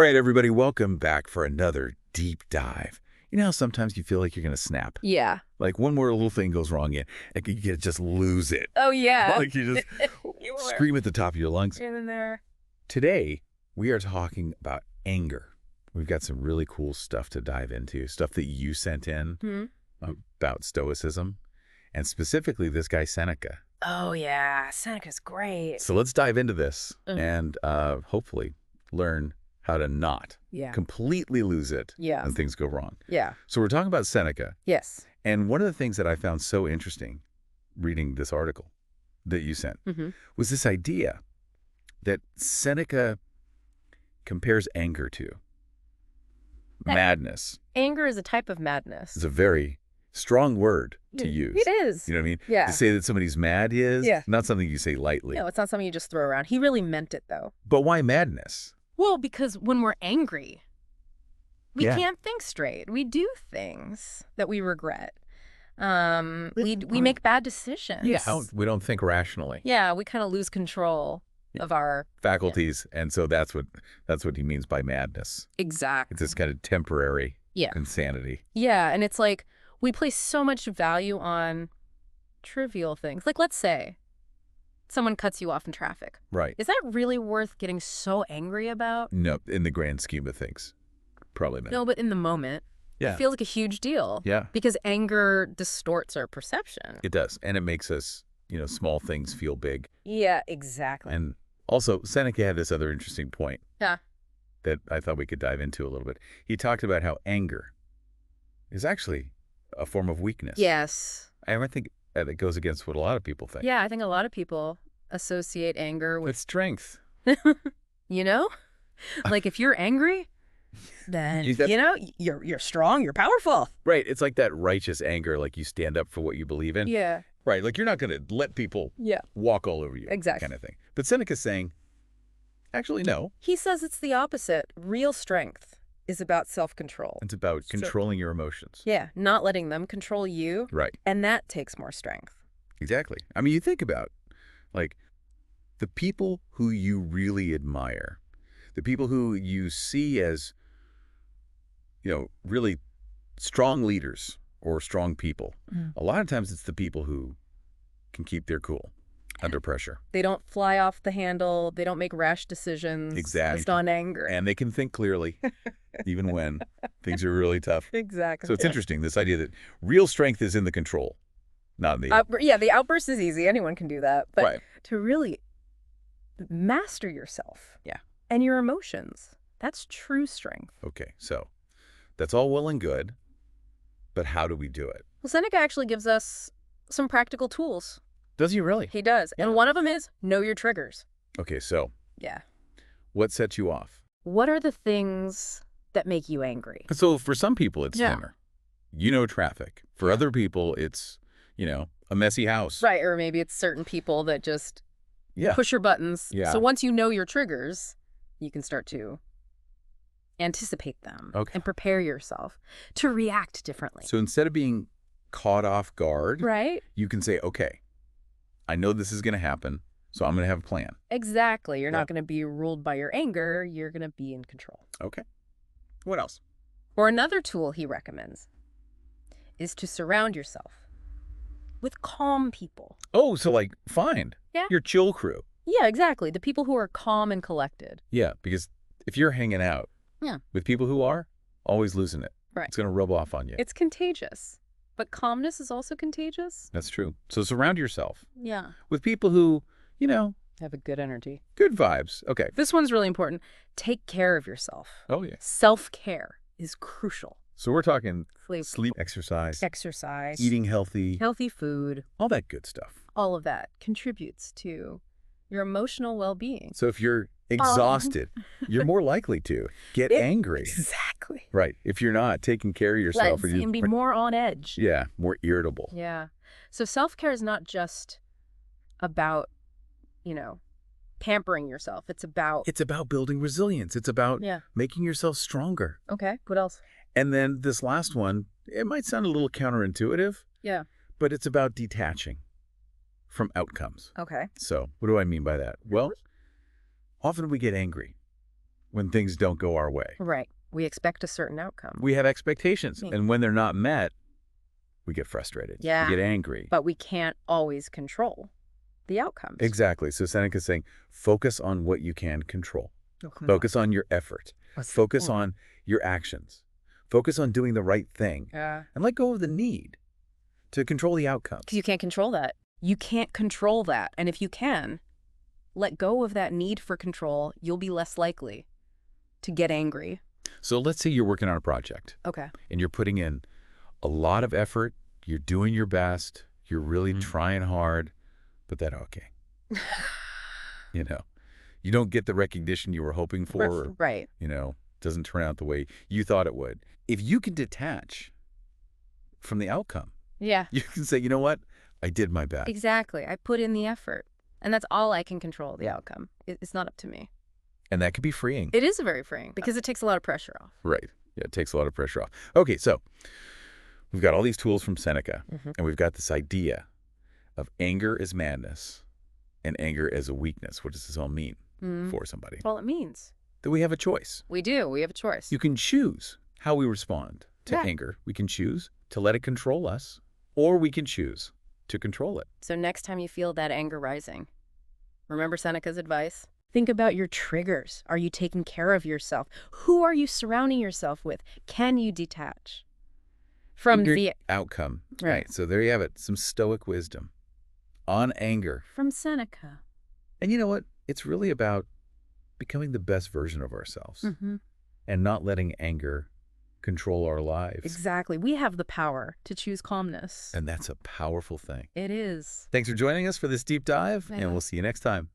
All right, everybody, welcome back for another deep dive. You know how sometimes you feel like you're going to snap? Yeah. Like one more little thing goes wrong, you just lose it. Oh, yeah. Like you just scream at the top of your lungs. In there. Today, we are talking about anger. We've got some really cool stuff to dive into, stuff that you sent in about Stoicism, and specifically this guy Seneca. Oh, yeah. Seneca's great. So let's dive into this and hopefully learn how to not completely lose it when things go wrong. Yeah. So we're talking about Seneca. Yes. And one of the things that I found so interesting reading this article that you sent was this idea that Seneca compares anger to madness. Anger is a type of madness. It's a very strong word to use. It is. You know what I mean? Yeah. To say that somebody's mad is not something you say lightly. No, it's not something you just throw around. He really meant it, though. But why madness? Well, because when we're angry, we can't think straight. We do things that we regret. We make bad decisions. Yeah, we don't think rationally. Yeah, we kind of lose control of our faculties, and so that's what he means by madness. Exactly. It's this kind of temporary insanity. Yeah, and it's like we place so much value on trivial things. Like, let's say someone cuts you off in traffic. Right. Is that really worth getting so angry about? No, in the grand scheme of things, probably not. No, but in the moment, it feels like a huge deal. Yeah. Because anger distorts our perception. It does, and it makes us, small things feel big. Yeah, exactly. And also, Seneca had this other interesting point. Yeah. That I thought we could dive into a little bit. He talked about how anger is actually a form of weakness. Yes. I think that goes against what a lot of people think. Yeah, I think a lot of people associate anger with strength. Like if you're angry, then you're strong, you're powerful. Right. It's like that righteous anger, like you stand up for what you believe in. Yeah. Right. Like you're not going to let people walk all over you. Exactly. Kind of thing. But Seneca's saying, actually, no. He says it's the opposite. Real strength is about self-control. It's about controlling your emotions. Yeah, not letting them control you. Right. And that takes more strength. Exactly. I mean, you think about, like, the people who you really admire, the people who you see as, really strong leaders or strong people. A lot of times it's the people who can keep their cool under pressure. They don't fly off the handle. They don't make rash decisions based on anger. And they can think clearly, even when things are really tough. Exactly. So it's interesting, this idea that real strength is in the control, not in the... the outburst is easy. Anyone can do that. But to really master yourself and your emotions, that's true strength. Okay, so that's all well and good, but how do we do it? Well, Seneca actually gives us some practical tools. Does he really? He does. And one of them is know your triggers. Okay, so yeah, what sets you off? What are the things that make you angry? So for some people, it's dinner. Traffic. For other people, it's, a messy house. Right, or maybe it's certain people that just push your buttons. Yeah. So once you know your triggers, you can start to anticipate them and prepare yourself to react differently. So instead of being caught off guard, you can say, okay, I know this is going to happen, so I'm going to have a plan. Exactly. You're not going to be ruled by your anger. You're going to be in control. Okay. What else? Or another tool he recommends is to surround yourself with calm people. Oh, so like find your chill crew. Yeah, exactly. The people who are calm and collected. Yeah, because if you're hanging out with people who are always losing it, it's going to rub off on you. It's contagious. But calmness is also contagious. That's true. So surround yourself with people who, have a good energy. Good vibes. Okay. This one's really important. Take care of yourself. Oh, yeah. Self-care is crucial. So we're talking sleep, exercise, eating healthy food, all that good stuff. All of that contributes to your emotional well-being. So if you're exhausted, you're more likely to get angry. Exactly. Right. If you're not taking care of yourself. And be more on edge. Yeah, more irritable. Yeah. So self-care is not just about, pampering yourself. It's about building resilience. It's about making yourself stronger. Okay. What else? And then this last one, it might sound a little counterintuitive. Yeah. But it's about detaching from outcomes. Okay. So what do I mean by that? Well, often we get angry when things don't go our way. Right. We expect a certain outcome. We have expectations, and when they're not met, we get frustrated. Yeah. We get angry. But we can't always control the outcomes. Exactly. So Seneca's saying, focus on what you can control. Focus on your effort. Focus on your actions. Focus on doing the right thing. Yeah. And let go of the need to control the outcome. Because you can't control that. You can't control that. And if you can, let go of that need for control, you'll be less likely to get angry. So let's say you're working on a project. Okay. And you're putting in a lot of effort. You're doing your best. You're really trying hard. But then, okay. You know, you don't get the recognition you were hoping for. Right. You know, doesn't turn out the way you thought it would. If you can detach from the outcome, yeah, you can say, you know what? I did my best. Exactly. I put in the effort. And that's all I can control, the outcome. It's not up to me. And that can be freeing. It is very freeing because it takes a lot of pressure off. Right. Yeah, it takes a lot of pressure off. Okay, so we've got all these tools from Seneca, and we've got this idea of anger is madness and anger as a weakness. What does this all mean for somebody? That's all it means. That we have a choice. We do. We have a choice. You can choose how we respond to anger. We can choose to let it control us, or we can choose to control it. So next time you feel that anger rising, remember Seneca's advice? Think about your triggers. Are you taking care of yourself? Who are you surrounding yourself with? Can you detach from the outcome? Right. So there you have it. Some Stoic wisdom on anger. From Seneca. And you know what? It's really about becoming the best version of ourselves and not letting anger control our lives. Exactly. We have the power to choose calmness. And that's a powerful thing. It is. Thanks for joining us for this deep dive, and we'll see you next time.